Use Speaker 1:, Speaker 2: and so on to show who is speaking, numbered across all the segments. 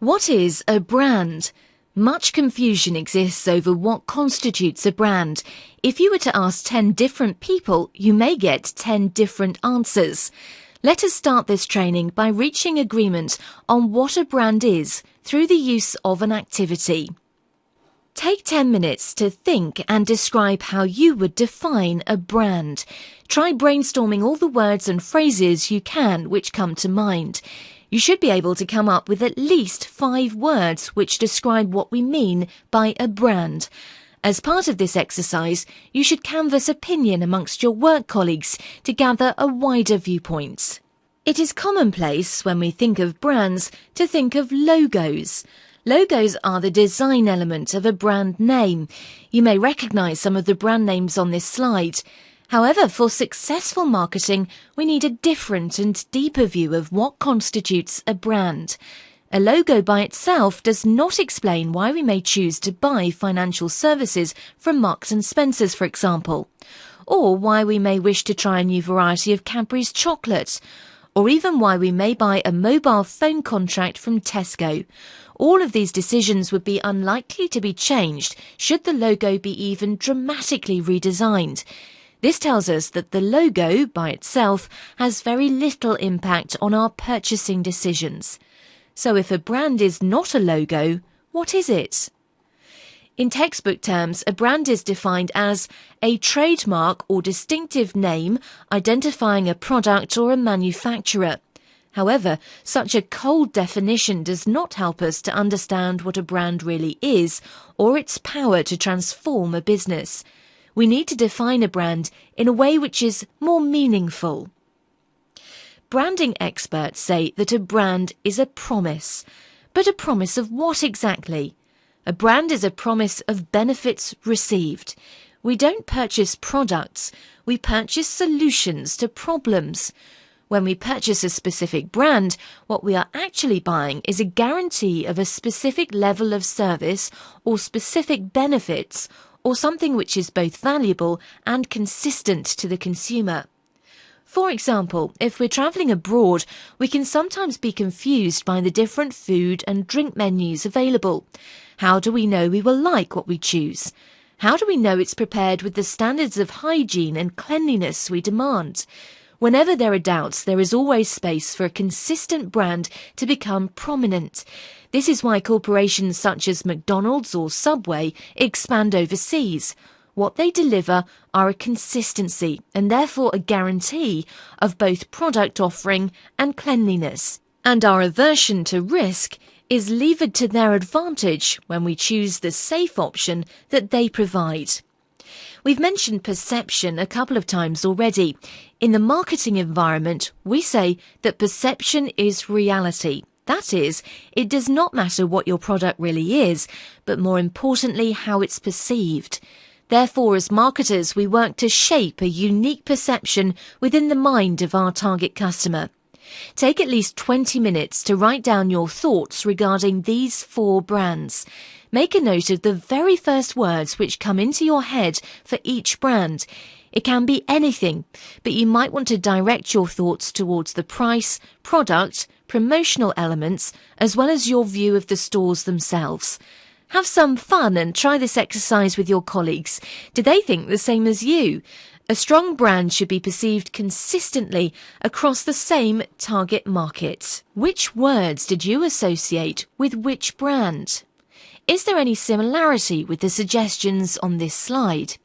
Speaker 1: What is a brand? Much confusion exists over what constitutes a brand. If you were to ask 10 different people, you may get 10 different answers. Let us start this training by reaching agreement on what a brand is through the use of an activity. Take 10 minutes to think and describe how you would define a brand. Try brainstorming all the words and phrases you can which come to mind. You should be able to come up with at least 5 words which describe what we mean by a brand. As part of this exercise, you should canvass opinion amongst your work colleagues to gather a wider viewpoint. It is commonplace when we think of brands to think of logos. Logos are the design element of a brand name. You may recognise some of the brand names on this slide. However, for successful marketing, we need a different and deeper view of what constitutes a brand. A logo by itself does not explain why we may choose to buy financial services from Marks & Spencer's, for example, or why we may wish to try a new variety of Cadbury's chocolate, or even why we may buy a mobile phone contract from Tesco. All of these decisions would be unlikely to be changed should the logo be even dramatically redesigned. This tells us that the logo, by itself, has very little impact on our purchasing decisions. So if a brand is not a logo, what is it? In textbook terms, a brand is defined as a trademark or distinctive name identifying a product or a manufacturer. However, such a cold definition does not help us to understand what a brand really is or its power to transform a business. We need to define a brand in a way which is more meaningful. Branding experts say that a brand is a promise. But a promise of what exactly? A brand is a promise of benefits received. We don't purchase products, we purchase solutions to problems. When we purchase a specific brand, what we are actually buying is a guarantee of a specific level of service or specific benefits, or something which is both valuable and consistent to the consumer. For example, if we're travelling abroad, we can sometimes be confused by the different food and drink menus available. How do we know we will like what we choose? How do we know it's prepared with the standards of hygiene and cleanliness we demand? Whenever there are doubts, there is always space for a consistent brand to become prominent. This is why corporations such as McDonald's or Subway expand overseas. What they deliver are a consistency and therefore a guarantee of both product offering and cleanliness. And our aversion to risk is levered to their advantage when we choose the safe option that they provide. We've mentioned perception a couple of times already. In the marketing environment, we say that perception is reality. That is, it does not matter what your product really is, but more importantly, how it's perceived. Therefore, as marketers, we work to shape a unique perception within the mind of our target customer. Take at least 20 minutes to write down your thoughts regarding these 4 brands. Make a note of the very first words which come into your head for each brand. It can be anything, but you might want to direct your thoughts towards the price, product, promotional elements, as well as your view of the stores themselves. Have some fun and try this exercise with your colleagues. Do they think the same as you? A strong brand should be perceived consistently across the same target market. Which words did you associate with which brand? Is there any similarity with the suggestions on this slide?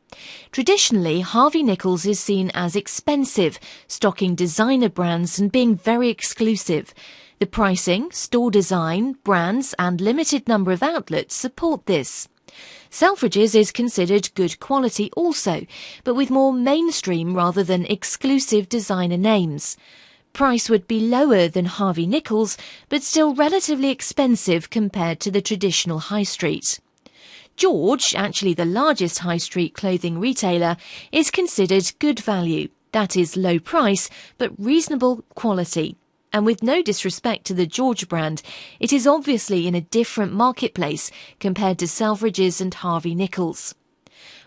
Speaker 1: Traditionally, Harvey Nichols is seen as expensive, stocking designer brands and being very exclusive. The pricing, store design, brands and limited number of outlets support this. Selfridges is considered good quality also, but with more mainstream rather than exclusive designer names. Price would be lower than Harvey Nichols, but still relatively expensive compared to the traditional high street. George, actually the largest high street clothing retailer, is considered good value, that is low price, but reasonable quality. And with no disrespect to the George brand, it is obviously in a different marketplace compared to Selfridges and Harvey Nichols.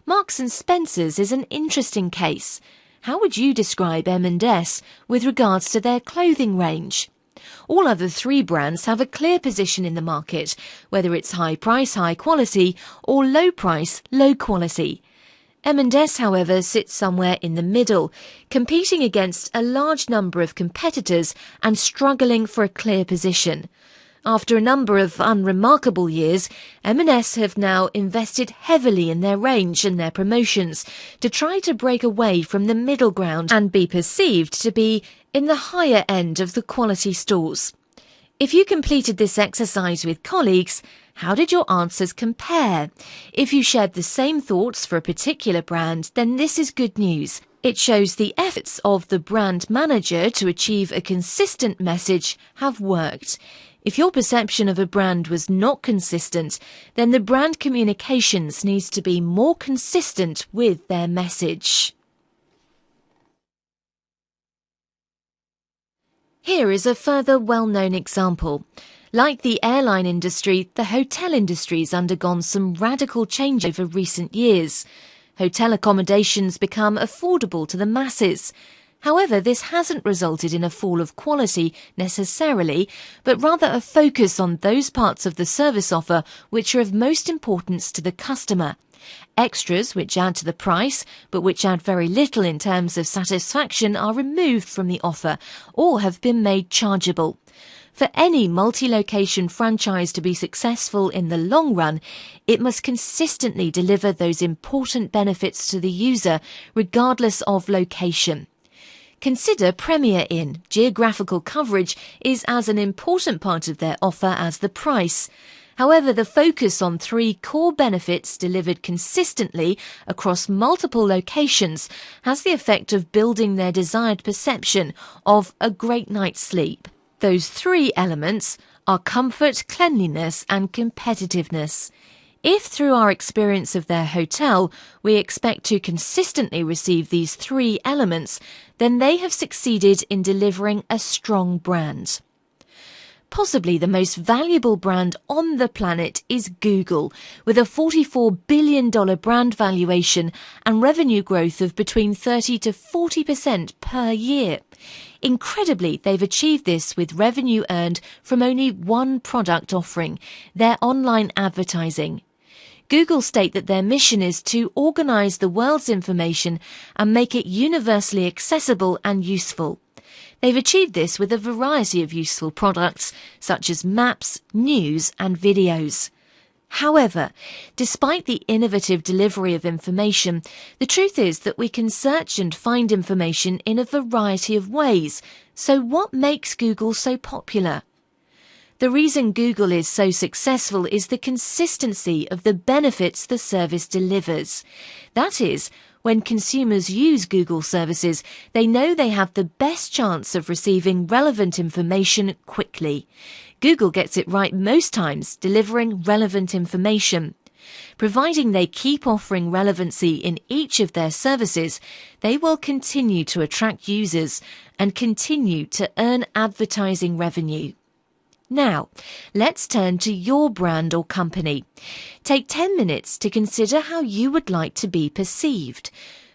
Speaker 1: Marks & Spencer's is an interesting case. How would you describe M&S with regards to their clothing range? All other three brands have a clear position in the market, whether it's high price, high quality, or low price, low quality. M&S, however, sits somewhere in the middle, competing against a large number of competitors and struggling for a clear position. After a number of unremarkable years, M&S have now invested heavily in their range and their promotions to try to break away from the middle ground and be perceived to be in the higher end of the quality stores. If you completed this exercise with colleagues, how did your answers compare? If you shared the same thoughts for a particular brand, then this is good news. It shows the efforts of the brand manager to achieve a consistent message have worked. If your perception of a brand was not consistent, then the brand communications needs to be more consistent with their message. Here is a further well-known example. Like the airline industry, the hotel industry has undergone some radical change over recent years. Hotel accommodations become affordable to the masses. However, this hasn't resulted in a fall of quality necessarily, but rather a focus on those parts of the service offer which are of most importance to the customer. Extras which add to the price, but which add very little in terms of satisfaction, are removed from the offer or have been made chargeable. For any multi-location franchise to be successful in the long run, it must consistently deliver those important benefits to the user, regardless of location. Consider Premier Inn. Geographical coverage is as an important part of their offer as the price. However, the focus on three core benefits delivered consistently across multiple locations has the effect of building their desired perception of a great night's sleep. Those three elements are comfort, cleanliness, and competitiveness. If through our experience of their hotel we expect to consistently receive these three elements, then they have succeeded in delivering a strong brand. Possibly the most valuable brand on the planet is Google, with a $44 billion brand valuation and revenue growth of between 30 to 40% per year. Incredibly, they've achieved this with revenue earned from only one product offering, their online advertising. Google state that their mission is to organize the world's information and make it universally accessible and useful. They've achieved this with a variety of useful products, such as maps, news, and videos. However, despite the innovative delivery of information, the truth is that we can search and find information in a variety of ways. So what makes Google so popular? The reason Google is so successful is the consistency of the benefits the service delivers. That is, when consumers use Google services, they know they have the best chance of receiving relevant information quickly. Google gets it right most times, delivering relevant information. Providing they keep offering relevancy in each of their services, they will continue to attract users and continue to earn advertising revenue. Now, let's turn to your brand or company. Take 10 minutes to consider how you would like to be perceived.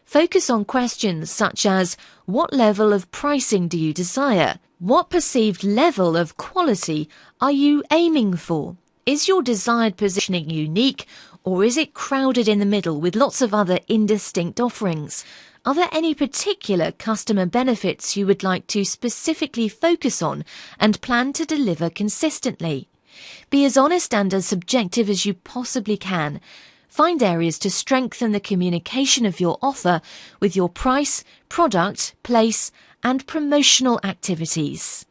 Speaker 1: Focus on questions such as, what level of pricing do you desire? What perceived level of quality are you aiming for? Is your desired positioning unique, or is it crowded in the middle with lots of other indistinct offerings? Are there any particular customer benefits you would like to specifically focus on and plan to deliver consistently? Be as honest and as subjective as you possibly can. Find areas to strengthen the communication of your offer with your price, product, place, and promotional activities.